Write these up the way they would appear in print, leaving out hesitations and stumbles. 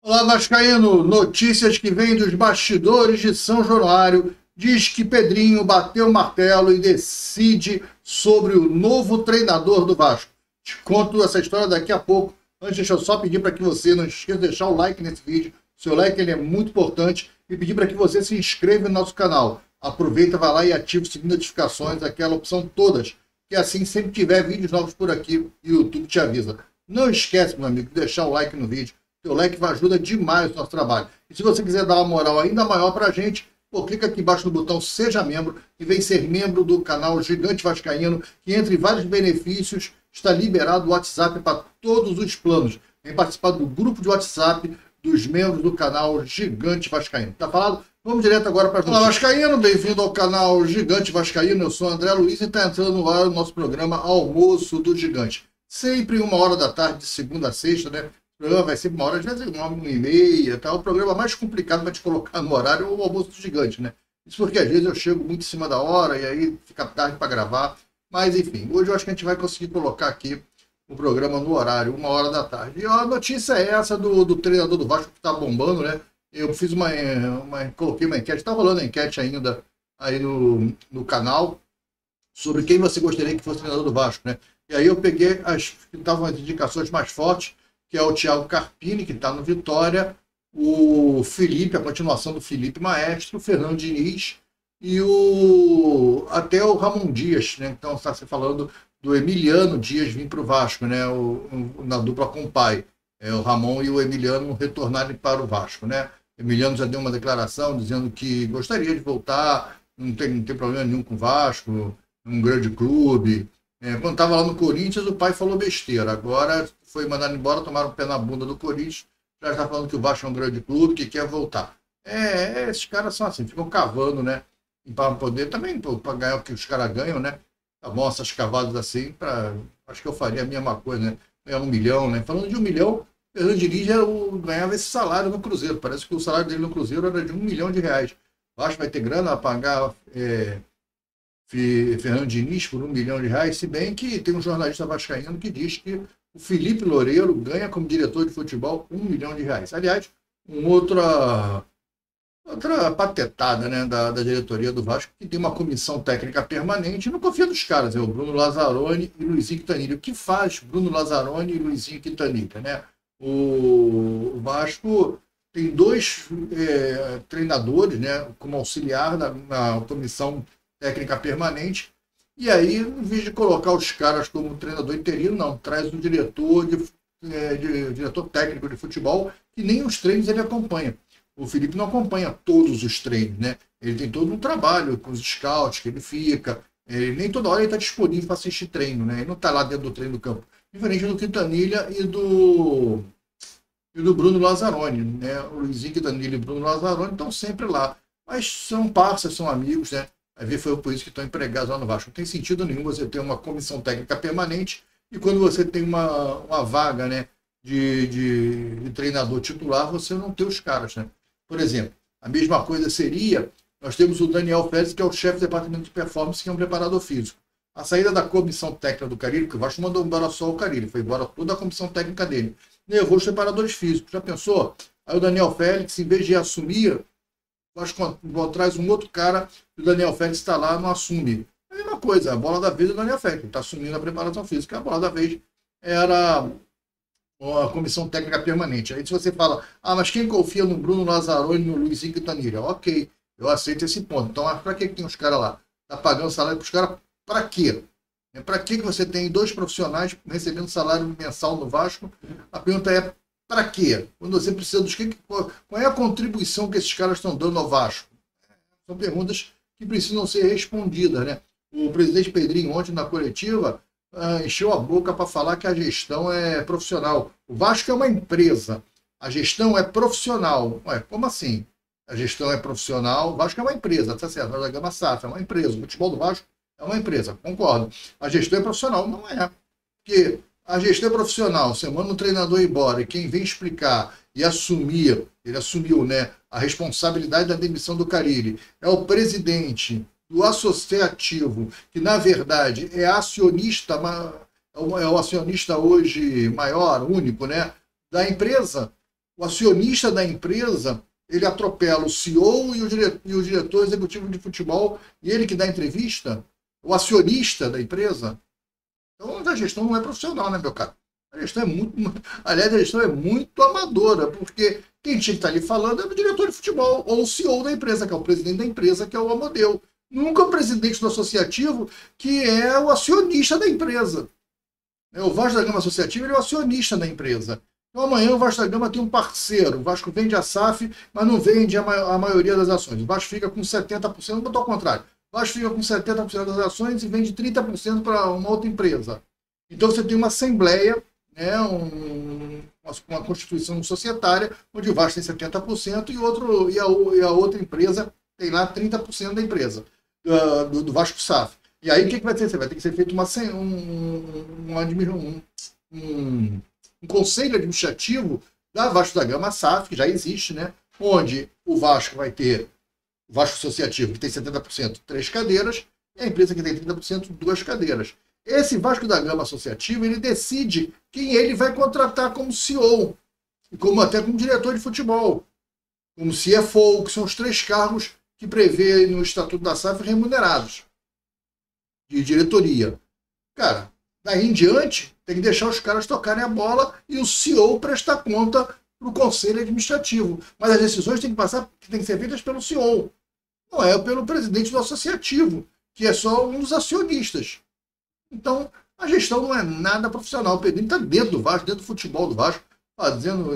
Olá, Vascaíno. Notícias que vêm dos bastidores de São Januário diz que Pedrinho bateu o martelo e decide sobre o novo treinador do Vasco. Te conto essa história daqui a pouco. Antes, deixa eu só pedir para que você não esqueça de deixar o like nesse vídeo. O seu like ele é muito importante. E pedir para que você se inscreva no nosso canal. Aproveita, vai lá e ativa o sininho de notificações, aquela opção todas. Que assim, sempre que tiver vídeos novos por aqui, o YouTube te avisa. Não esquece, meu amigo, de deixar o like no vídeo. Seu like vai ajuda demais o nosso trabalho. E se você quiser dar uma moral ainda maior para a gente, clica aqui embaixo no botão Seja Membro e vem ser membro do canal Gigante Vascaíno, que entre vários benefícios está liberado o WhatsApp para todos os planos. Vem participar do grupo de WhatsApp dos membros do canal Gigante Vascaíno. Tá falado? Vamos direto agora para as notícias. Olá, Vascaíno, bem-vindo ao canal Gigante Vascaíno. Eu sou André Luiz e está entrando no ar o nosso programa Almoço do Gigante. Sempre 1h da tarde, de segunda a sexta, né? O programa vai ser 1h, às vezes 1h30, tá? O programa mais complicado para te colocar no horário é o Almoço do Gigante, né? Isso porque às vezes eu chego muito em cima da hora e aí fica tarde para gravar. Mas enfim, hoje eu acho que a gente vai conseguir colocar aqui o programa no horário, 1h da tarde. E a notícia é essa do treinador do Vasco que tá bombando, né? Eu fiz coloquei uma enquete, tá rolando a enquete ainda aí no canal sobre quem você gostaria que fosse treinador do Vasco, né? E aí eu peguei que estavam as indicações mais fortes, que é o Thiago Carpini, que está no Vitória, o Felipe, a continuação do Felipe Maestro, o Fernando Diniz e até o Ramon Dias, né? Então está se falando do Emiliano Dias vir para o Vasco, né? Na dupla com o pai. O Ramon e o Emiliano retornarem para o Vasco, né? O Emiliano já deu uma declaração dizendo que gostaria de voltar, não tem problema nenhum com o Vasco, um grande clube. Quando estava lá no Corinthians, o pai falou besteira. Agora foi mandado embora, tomaram um pé na bunda do Corinthians, já está falando que o Vasco é um grande clube, que quer voltar. Esses caras são assim, ficam cavando, né? Para poder também, para ganhar o que os caras ganham, né? Tá bom, essas cavadas assim, acho que eu faria a mesma coisa, né? Ganhar 1 milhão, né? Falando de 1 milhão, o Fernando Diniz ganhava esse salário no Cruzeiro. Parece que o salário dele no Cruzeiro era de R$1 milhão. O Vasco vai ter grana a pagar Fernando Diniz por R$1 milhão, se bem que tem um jornalista vascaíno que diz que o Felipe Loureiro ganha como diretor de futebol R$1 milhão. Aliás, outra patetada, né, da diretoria do Vasco, que tem uma comissão técnica permanente e não confia nos caras, o Bruno Lazzaroni e Luizinho Quintanilha. O que faz Bruno Lazzaroni e Luizinho Quintanilha, né? O Vasco tem 2 treinadores, né, como auxiliar na comissão técnica permanente, e aí, em vez de colocar os caras como treinador interino, não, traz um diretor diretor técnico de futebol, que nem os treinos ele acompanha. O Felipe não acompanha todos os treinos, né? Ele tem todo um trabalho com os scouts que ele fica, nem toda hora ele está disponível para assistir treino, né? Ele não está lá dentro do treino do campo. Diferente do Quintanilha e do Bruno Lazzaroni, né? O Luizinho Quintanilha e o Bruno Lazzaroni estão sempre lá, mas são parceiros, são amigos, né? Foi por isso que estão empregados lá no Vasco. Não tem sentido nenhum você ter uma comissão técnica permanente e quando você tem uma vaga, né, de treinador titular, você não ter os caras, né? Por exemplo, a mesma coisa seria, nós temos o Daniel Félix, que é o chefe do departamento de performance, que é um preparador físico. A saída da comissão técnica do Carille, porque o Vasco mandou embora só o Carille, foi embora toda a comissão técnica dele. Levou os preparadores físicos, já pensou? Aí o Daniel Félix, em vez de assumir, o Vasco traz um outro cara e o Daniel Félix está lá, não assume. É a mesma coisa, a bola da vez é o Daniel Félix, ele está assumindo a preparação física, a bola da vez era a comissão técnica permanente. Aí se você fala, mas quem confia no Bruno Lazzaroni e no Luizinho Quintanilha? Ok, eu aceito esse ponto. Então, para que tem os caras lá? Está pagando salário para os caras para quê? Para que você tem 2 profissionais recebendo salário mensal no Vasco? A pergunta é, para quê? Quando você precisa qual é a contribuição que esses caras estão dando ao Vasco? São perguntas que precisam ser respondidas, né? O presidente Pedrinho, ontem na coletiva, encheu a boca para falar que a gestão é profissional. O Vasco é uma empresa, a gestão é profissional. Ué, como assim? A gestão é profissional, o Vasco é uma empresa, tá certo? A Gama Safra é uma empresa, o futebol do Vasco é uma empresa, concordo. A gestão é profissional, não é. Porque a gestão é profissional, você manda um treinador embora e quem vem explicar e assumir, ele assumiu, né, a responsabilidade da demissão do Carille, é o presidente do associativo, que na verdade é acionista, é o acionista hoje maior, único, né, da empresa. o acionista da empresa, ele atropela o CEO e o diretor executivo de futebol, e ele que dá entrevista, o acionista da empresa. Então, a gestão não é profissional, né, meu cara? A gestão é aliás, a gestão é muito amadora, porque quem tinha que estar ali falando é o diretor de futebol, ou o CEO da empresa, que é o presidente da empresa, que é o Amodeu. Nunca o presidente do associativo, que é o acionista da empresa. O Vasco da Gama Associativo ele é o acionista da empresa. Então amanhã o Vasco da Gama tem um parceiro. O Vasco vende a SAF, mas não vende a maioria das ações. O Vasco fica com 70%, não botou ao contrário. O Vasco fica com 70% das ações e vende 30% para uma outra empresa. Então você tem uma assembleia, né, uma constituição societária, onde o Vasco tem 70% e a outra empresa tem lá 30% da empresa, do Vasco SAF. E aí o que vai ter? Vai ter que ser feito um conselho administrativo da Vasco da Gama SAF, que já existe, né? Onde o Vasco vai ter o Vasco Associativo, que tem 70%, 3 cadeiras, e a empresa que tem 30%, 2 cadeiras. Esse Vasco da Gama Associativo, ele decide quem ele vai contratar como CEO, e até como diretor de futebol, como CFO, que são os 3 cargos que prevê no Estatuto da SAF remunerados, de diretoria. Cara, daí em diante, tem que deixar os caras tocarem a bola e o CEO prestar conta para o conselho administrativo. Mas as decisões têm que ser feitas pelo CEO, não é pelo presidente do associativo, que é só um dos acionistas. Então, a gestão não é nada profissional. O Pedrinho está dentro do Vasco, dentro do futebol do Vasco,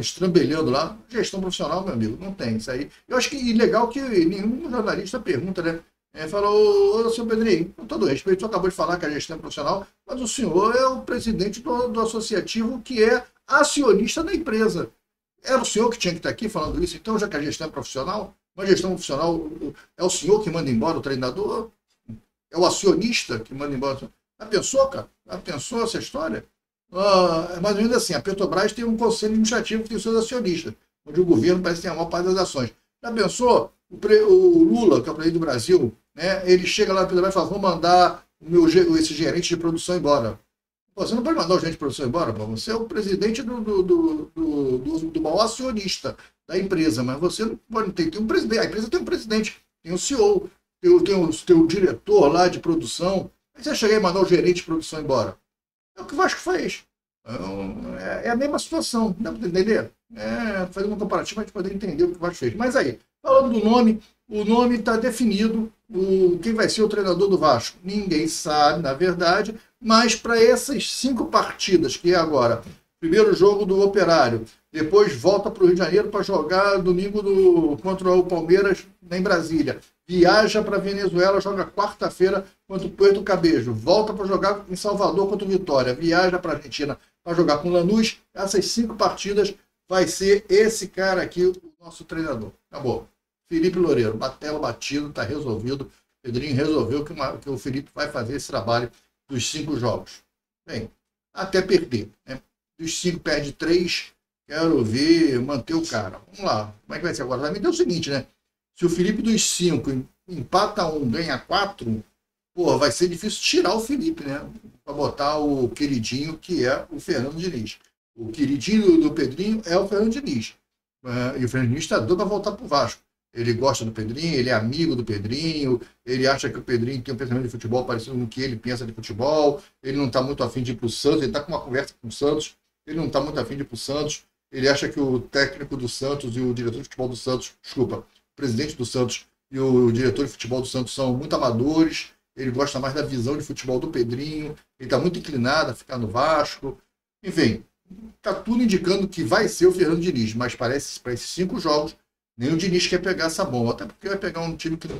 estrambelhando lá. Gestão profissional, meu amigo, não tem isso aí. Eu acho que legal que nenhum jornalista pergunta, né? Falou, ô, senhor Pedrinho, com todo respeito, o senhor acabou de falar que a gestão é profissional, mas o senhor é o presidente do associativo que é acionista da empresa. Era o senhor que tinha que estar aqui falando isso, então, já que a gestão é profissional, uma gestão profissional é o senhor que manda embora o treinador? É o acionista que manda embora? Já pensou, cara? Já pensou essa história? É mais ou menos assim, a Petrobras tem um conselho administrativo que tem seus acionistas, onde o governo parece ter a maior parte das ações. Já pensou? O Lula, que é o presidente do Brasil, né, ele chega lá na Petrobras e fala, vou mandar esse gerente de produção embora. Pô, você não pode mandar o gerente de produção embora, pô. Você é o presidente do maior acionista da empresa, mas você não pode ter um presidente. A empresa tem um presidente, tem um CEO, tem o diretor lá de produção. Aí você chega e mandar o gerente de produção embora. É o que o Vasco fez. É a mesma situação, dá para entender? Fazendo um comparativo, a gente poder entender o que o Vasco fez. Mas aí, falando do nome, o nome está definido. Quem vai ser o treinador do Vasco? Ninguém sabe, na verdade, mas para essas 5 partidas, que é agora, primeiro jogo do Operário, depois volta para o Rio de Janeiro para jogar domingo contra o Palmeiras em Brasília, viaja para a Venezuela, joga quarta-feira contra o Puerto Cabello, volta para jogar em Salvador contra o Vitória, viaja para a Argentina para jogar com o Lanús. Essas 5 partidas vai ser esse cara aqui, o nosso treinador. Acabou. Felipe Loureiro, batelo batido, está resolvido. Pedrinho resolveu que o Felipe vai fazer esse trabalho dos 5 jogos. Bem, até perder. Né? Dos 5 perde 3, quero ver manter o cara. Vamos lá, como é que vai ser agora? Também tem o seguinte, né? Se o Felipe dos 5 empata 1, ganha 4, pô, vai ser difícil tirar o Felipe, né? Para botar o queridinho, que é o Fernando Diniz. O queridinho do Pedrinho é o Fernando Diniz. E o Fernando Diniz está doido para voltar para o Vasco. Ele gosta do Pedrinho, ele é amigo do Pedrinho, ele acha que o Pedrinho tem um pensamento de futebol parecido com o que ele pensa de futebol, ele não está muito afim de ir para o Santos, ele está com uma conversa com o Santos, ele não está muito afim de ir para o Santos, ele acha que o técnico do Santos e o diretor de futebol do Santos, desculpa, o presidente do Santos e o diretor de futebol do Santos são muito amadores, ele gosta mais da visão de futebol do Pedrinho, ele está muito inclinado a ficar no Vasco, enfim, está tudo indicando que vai ser o Fernando Diniz, mas parece para esses 5 jogos, nem o Diniz quer pegar essa bomba, até porque vai pegar um time que não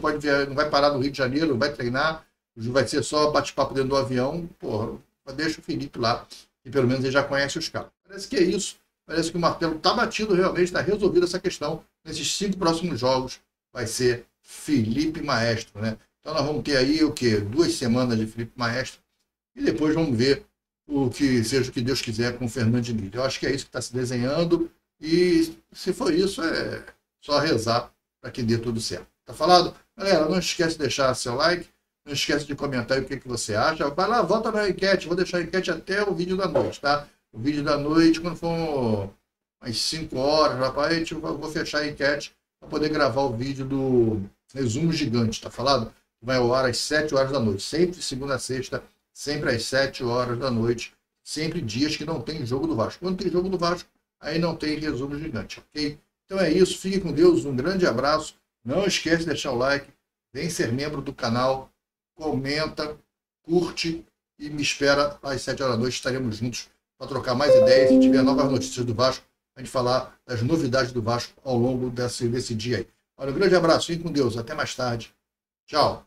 vai parar no Rio de Janeiro, não vai treinar, vai ser só bate-papo dentro do avião, porra, deixa o Felipe lá, e pelo menos ele já conhece os caras. Parece que é isso, parece que o martelo está batido realmente, está resolvida essa questão. Nesses 5 próximos jogos vai ser Felipe Maestro, né? Então nós vamos ter aí o quê? 2 semanas de Felipe Maestro, e depois vamos ver o que seja o que Deus quiser com o Fernando Diniz. Eu acho que é isso que está se desenhando, e se for isso, é só rezar para que dê tudo certo. Tá falado? Galera, não esquece de deixar seu like, não esquece de comentar o que você acha. Vai lá, vota na enquete, vou deixar a enquete até o vídeo da noite, tá? O vídeo da noite, quando for umas 5 horas, rapaz, eu vou fechar a enquete para poder gravar o vídeo do resumo gigante, tá falado? Vai ao ar às 7 horas da noite, sempre segunda a sexta, sempre às 7 horas da noite, sempre dias que não tem jogo do Vasco. Quando tem jogo do Vasco, aí não tem resumo gigante, ok? Então é isso, fique com Deus, um grande abraço, não esquece de deixar o like, vem ser membro do canal, comenta, curte e me espera às 7 horas da noite, estaremos juntos para trocar mais ideias. Se tiver novas notícias do Vasco, a gente falar das novidades do Vasco ao longo desse dia aí. Olha, um grande abraço, fique com Deus, até mais tarde. Tchau.